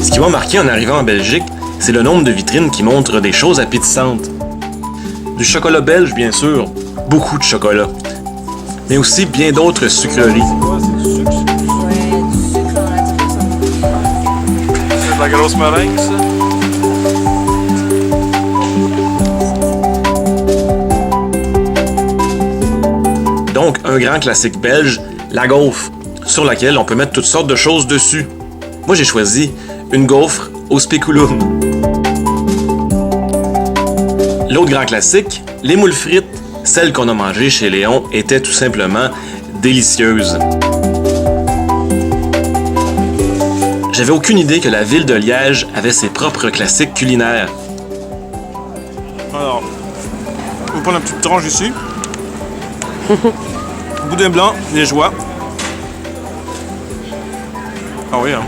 Ce qui m'a marqué en arrivant en Belgique, c'est le nombre de vitrines qui montrent des choses appétissantes. Du chocolat belge, bien sûr, beaucoup de chocolat, mais aussi bien d'autres sucreries. C'est de la grosse meringue, ça? Donc, un grand classique belge, la gaufre, sur laquelle on peut mettre toutes sortes de choses dessus. Moi, j'ai choisi une gaufre au spéculum. L'autre grand classique, les moules frites, celles qu'on a mangées chez Léon, étaient tout simplement délicieuses. J'avais aucune idée que la ville de Liège avait ses propres classiques culinaires. Alors, on va prendre une petite tranche ici. Boudin blanc, liégeois. Ah oui, hein.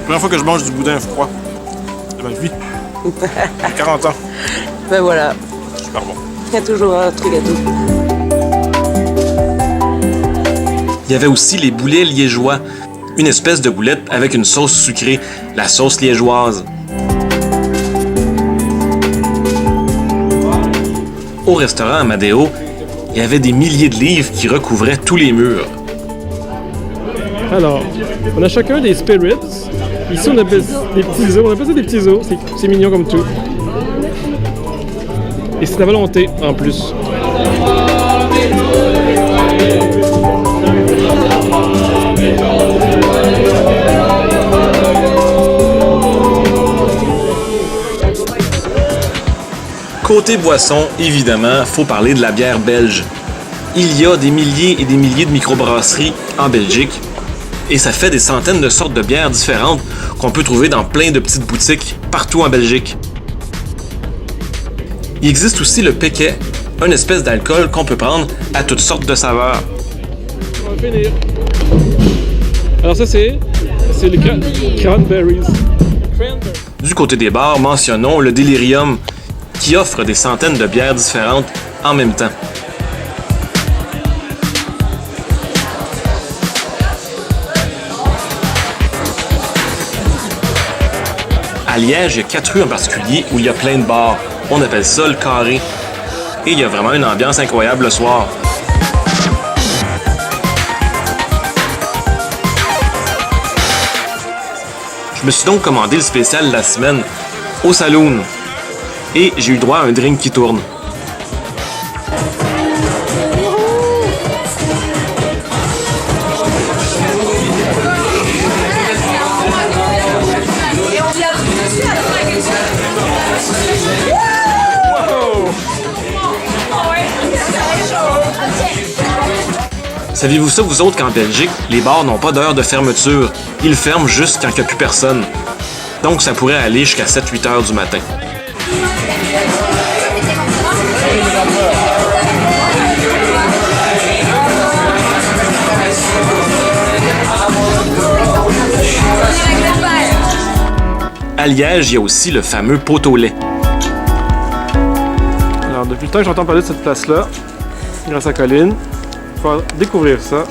Première fois que je mange du boudin froid de ma vie. 40 ans. Ben voilà, Super bon. il y a toujours un truc à tout. Il y avait aussi les boulets liégeois, une espèce de boulette avec une sauce sucrée, la sauce liégeoise. Au restaurant Amadeo, il y avait des milliers de livres qui recouvraient tous les murs. Alors, on a chacun des spirits. Ici, on appelle des petits os. On appelle ça des petits os. C'est mignon comme tout. Et c'est à volonté, en plus. Côté boisson, évidemment, faut parler de la bière belge. Il y a des milliers et des milliers de microbrasseries en Belgique et ça fait des centaines de sortes de bières différentes qu'on peut trouver dans plein de petites boutiques partout en Belgique. Il existe aussi le Péquet, une espèce d'alcool qu'on peut prendre à toutes sortes de saveurs. On va finir. Alors ça, c'est les cranberries. Du côté des bars, mentionnons le Delirium, qui offre des centaines de bières différentes en même temps. À Liège, il y a 4 rues en particulier où il y a plein de bars. On appelle ça le Carré. Et il y a vraiment une ambiance incroyable le soir. Je me suis donc commandé le spécial de la semaine au Saloon. Et j'ai eu droit à un drink qui tourne. Saviez-vous ça, vous autres, qu'en Belgique, les bars n'ont pas d'heure de fermeture. Ils ferment juste quand il n'y a plus personne. Donc ça pourrait aller jusqu'à 7-8 heures du matin. À Liège, il y a aussi le fameux pot au lait. Alors, depuis le temps que j'entends parler de cette place-là, grâce à Colline, il faut découvrir ça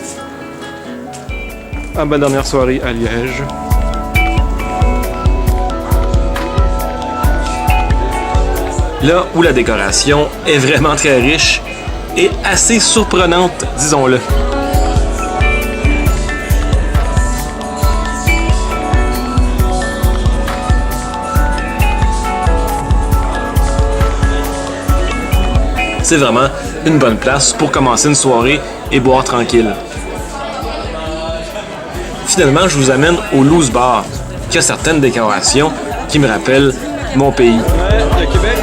à ma dernière soirée à Liège. Là où la décoration est vraiment très riche et assez surprenante, disons-le. C'est vraiment une bonne place pour commencer une soirée et boire tranquille. Finalement, je vous amène au Loose Bar, qui a certaines décorations qui me rappellent mon pays. Ouais, le Québec.